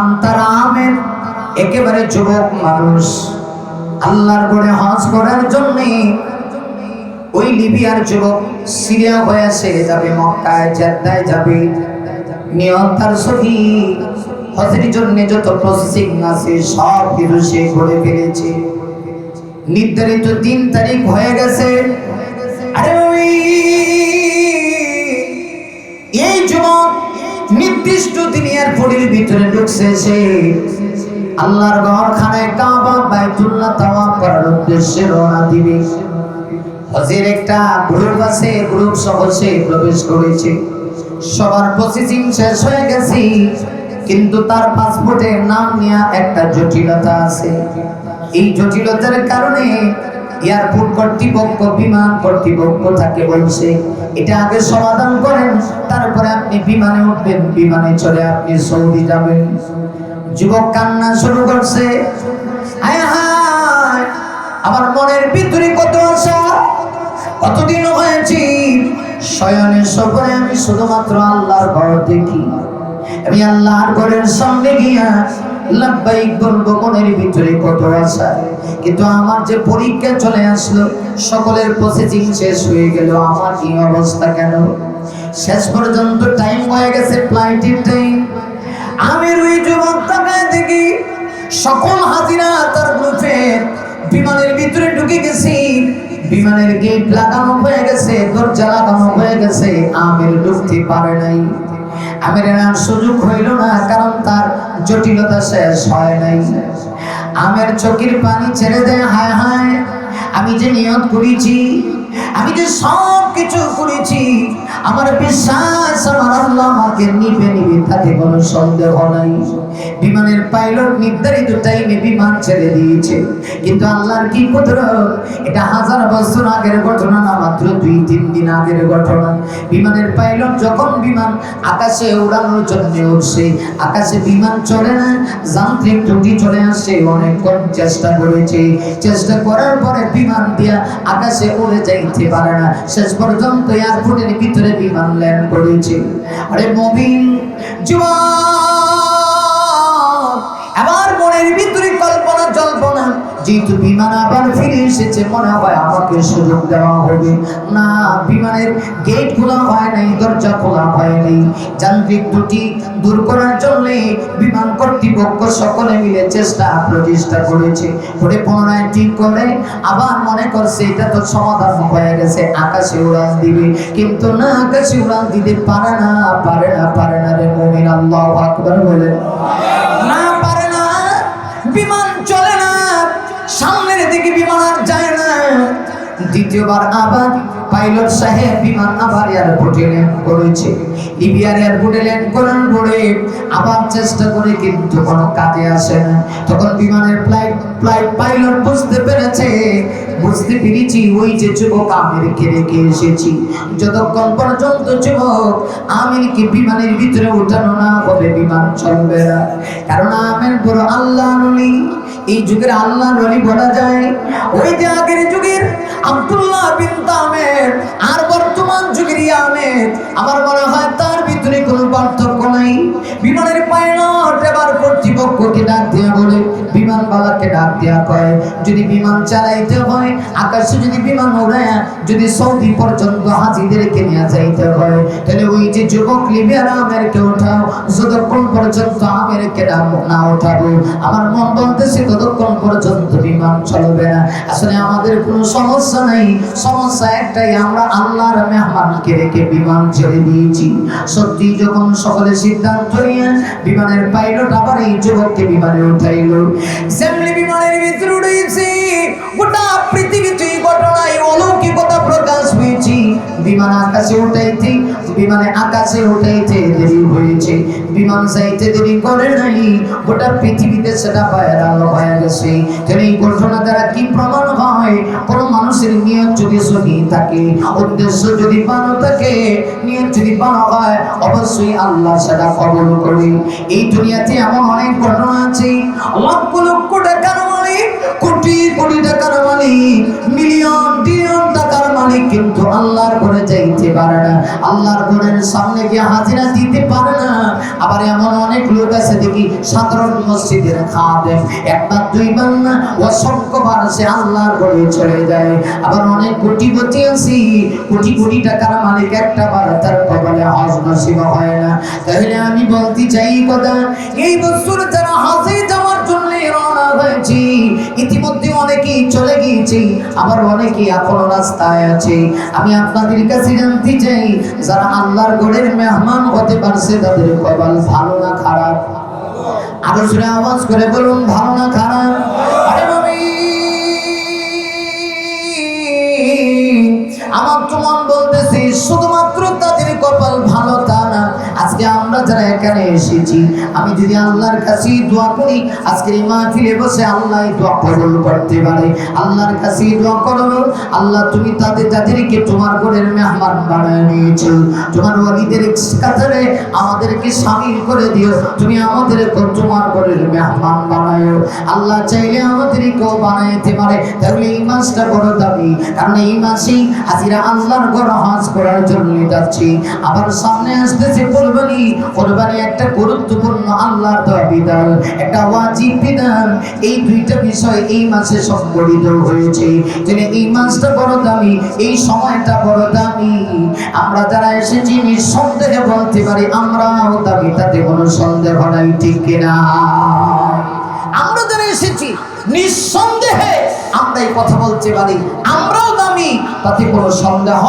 নাম তার আমের, একেবারে যুবক মানুষ। আল্লাহর ঘরে হজ করার জন্য ওই লিবিয়ার যুবক সিরিয়া হয়ে সেরে যাবে, মক্কায় জেদ্দায় যাবে। নিয়ত তার সহিহ, হজের জন্য যত প্রসেসিং আছে সব কিছু সে করে ফেলেছে। নির্ধারিত 3 তারিখ হয়ে গেছে। আরে ওই এই যুবক নির্দিষ্ট দিন এয়ারপোর্টের ভিতরে ঢুকছে। সে আল্লাহর ঘরখানায় কাবা বাইতুল্লাহ তাওয়াফ করার উদ্দেশ্যে রওনা দিবে। হজের একটা গ্রুপ আছে, গ্রুপ সহ সে প্রবেশ করেছে। সবার প্রসেসিং শেষ হয়ে গেছে, কিন্তু তার পাসপোর্টের নাম নিয়ে একটা জটিলতা আছে। এই জটিলতার কারণে এয়ারপোর্ট কর্তৃপক্ষ, বিমান কর্তৃপক্ষ তাকে বলছে এটা আগে সমাধান করেন, তারপরে আপনি বিমানে উঠবেন, বিমানে চলে আপনি সৌদি যাবেন। যুবক কান্না শুরু করছে, হায় হায় আমার মনের ভিতরে কত আশা, কতদিন হয়েছে শয়নের সফরে আমি শুধুমাত্র আল্লাহর ঘর দেখি। আমি আল্লাহর ঘরের সামনে গিয়া লাব্বাইক বলবো, মনের ভিতরে কত আশা। কিন্তু আমার যে পরীক্ষা চলে আসলো, সকলের প্রসেসিং শেষ হয়ে গেল, আমার কি অবস্থা কেন? শেষ পর্যন্ত টাইম হয়ে গেছে, ফ্লাইটের টাইম। আমি ওই যুবক তাকায় দেখি সকল হাজিরা তার গ্রুপে বিমানের ভিতরে ঢুকে গেছি। বিমানের গেট লাগানো হয়ে গেছে, দরজা লাগানো হয়ে গেছে, আমির ঢুকতে পারে নাই। আমির আর সুযোগ হইল না, কারণ তার জটিলতা শেষ হয় নাই। আমের চোখের পানি ছেড়ে দেয়, হায় হায় আমি যে নিয়ত করেছি, আমি যে সব কিছু করেছি, আমার বিশ্বাস আমার আল্লাহ আমাকে নিবে নিবে, তাতে কোনো সন্দেহ নাই। বিমানের পাইলট নির্ধারিত টাইমে বিমান ছেড়ে দিয়েছে, কিন্তু আল্লাহর কি কুদরত, এটা 1000 বছর আগের ঘটনা না, মাত্র 2-3 দিন আগের ঘটনা। বিমানের পাইলট যখন বিমান আকাশে উড়ানোর জন্য উঠছে, আকাশে বিমান চলে না, যান্ত্রিক ত্রুটি চলে আসে। অনেকক্ষণ চেষ্টা করেছে, চেষ্টা করার পরে বিমান দিয়া আকাশে উড়ে যাইতে পারে না। শেষ পর্যন্ত এয়ারপোর্টের ভিতরে বিমান ল্যান্ড করেছে। আরে মুমিন যুবক, আবার মনের ভিতরে কল্পনা জল্পনা, যেহেতু বিমান আবার ফিরে এসেছে, মনে হয় আমাকে সুযোগ দেওয়া হবে না। বিমানের গেট খোলা হয় নাই, দরজা খোলা হয় নাই। যান্ত্রিক ত্রুটি দূর করার জন্য বিমান কর্তৃপক্ষ সকলে মিলে চেষ্টা প্রচেষ্টা করেছে, করে পুনরায় ঠিক করে আবার মনে করছে এটা তো সমাধান হয়ে গেছে, আকাশে উড়ান দিবে। কিন্তু না, আকাশে উড়ান দিতে পারে না, পারে না, পারে না রে মুমিন, আল্লাহু আকবার বলে না, পারে না। বিমান চলে না, সামনের দিকে বিমান আর যায় না। দ্বিতীয়বার আবার পাইলট সাহেব বিমান আবার এয়ারপোর্টে ল্যান্ড করেছে। লিবিয়ার এয়ারপোর্টে ল্যান্ড করার পরে আবার চেষ্টা করে, কিন্তু কোনো কাজে আসে না। তখন বিমানের ফ্লাইট পাইলট বুঝতে পেরেছি ওই যে যুবক আমিরকে রেখে এসেছি, যতক্ষণ পর্যন্ত যুবক আমিরকে বিমানের ভিতরে উঠানো না হবে বিমান চলবে না। কারণ আমির বড় আল্লাহর ওলি, এই যুগের আল্লাহর ওলি বলা যায়। ওই যে আগের যুগের আব্দুল্লাহ বিন তামের আর বর্তমান যুগের আমির, আমার মনে হয় তার ভিতরে কোনো পার্থক্য নাই। বিমানের পাইলট এবার কর্তৃপক্ষকে ডাক দিয়ে বলে, বিমানবালাকে ডাক দেয়া কয়, যদি বিমান চালাইতে হয়, আকাশে যদি বিমান ওড়ায়, যদি সৌদি পর্যন্ত হাজিদেরকে নিয়ে যাইতে হয়, তাহলে ওই যে যুবক লিবিয়ার আমিরকে ওঠাও। যতক্ষণ পর্যন্ত আমিরকে না ওঠাবো, আমার মন বলতেছে ততক্ষণ পর্যন্ত বিমান চলবে না। আসলে আমাদের কোনো সমস্যা নাই, সমস্যা একটাই, আমরা আল্লাহর মেহমানকে রেখে বিমান ছেড়ে দিয়েছি। সত্যি যখন সকলে সিদ্ধান্ত নিয়ে বিমানের পাইলট আবার এই যুবককে বিমানে উঠাইল। যেমনি বিমানের ভিতরে উঠেছি, গোটা পৃথিবীতে ঘটনায় অলৌকিকতা প্রকাশ হয়েছে। বিমান আকাশে উঠাইতে দেরি হয়েছে, বিমান যাইতে দেরি করে নাই, গোটা পৃথিবীতে সেটা ভাইরাল হয়ে গেছে। তাহলে এই ঘটনা দ্বারা কি প্রমাণ হয়? কোন মানুষের নিয়ত যদি সহি থাকে, উদ্দেশ্য যদি ভালো থাকে, নিয়ত যদি ভালো হয়, অবশ্যই আল্লাহ সেটা কবুল করে। এই দুনিয়াতে এমন অনেক ঘটনা আছে, লক্ষ লক্ষ টাকার মালিক, কোটি কোটি টাকার মালিক, মিলিয়ন ট্রিলিয়ন টাকার মালিক মালিক কিন্তু আল্লাহর ঘরে যাইতে পারে না, আল্লাহর ঘরের সামনে গিয়ে হাজিরা দিতে পারে না। আবার এমন অনেক লোক আছে দেখি সাধারণ মসজিদের খাদেম, একবার দুইবার না অসংখ্যবার সে আল্লাহর ঘরে চলে যায়। আবার অনেক কোটিপতি আছে, কোটি কোটি টাকার মালিক, একটা বার তার কপালে হজ নসিব হয় না। তাহলে আমি বলতে চাই কথা, এই বছর যারা হজে যাওয়ার জন্য রওনা হয়েছে, ইতিমধ্যে অনেকেই চলে গিয়েছে, আবার অনেকেই এখনো রাস্তায় আছে। আমি আপনাদের কাছে জানতে চাই, যারা আল্লাহর ঘরের মেহমান হতে পারছে তাদের কপাল ভালো না খারাপ? আরো জোরে আওয়াজ করে বলুন, ভালো না খারাপ? আরে নবী, আমার তো মন বলতেছি শুধুমাত্র তাদের কপাল ভালো তা না। আজকে আমরা যারা এখানে এসেছি, আমি যদি আল্লাহর কাছে দোয়া করি, আজকের এই মাহফিলে বসে আল্লাহ দোয়া কবুল করতে পারে। আল্লাহর কাছে দোয়া করো, আল্লাহ তুমি তাদেরকে তোমার ঘরের মেহমান বানায় নিয়েছো, তোমার ওয়ালিদের কাতারে আমাদেরকে শামিল করে দিও, তুমি আমাদেরকে তোমার ঘরের মেহমান বানায়ো। আল্লাহ চাইলে আমাদেরকেও বানাইতে পারে। তাহলে এই মাসটা বড় দামি, কারণ এই মাসেই হাজিরা আল্লাহর ঘর হজ করার জন্য যাচ্ছি। আবার সামনে আসতেছে কোরবানি। কোরবানি একটা গুরুত্বপূর্ণ আল্লাহর দেওয়া বিধান, একটা ওয়াজিব বিধান। এই দুইটা বিষয় এই মাসে সংগঠিত হয়েছে। তিনি এই মাসটা বড় দামি, এই সময়টা বড় দামি। আমরা যারা এসেছি নিঃসন্দেহে বলতে পারি আমরাও দামি, তাতে কোনো সন্দেহ নাই, ঠিক কিনা? আমরা যারা এসেছি নিঃসন্দেহে আমরা এই কথা বলতে পারি আমরাও দামি, তাতে কোনো সন্দেহ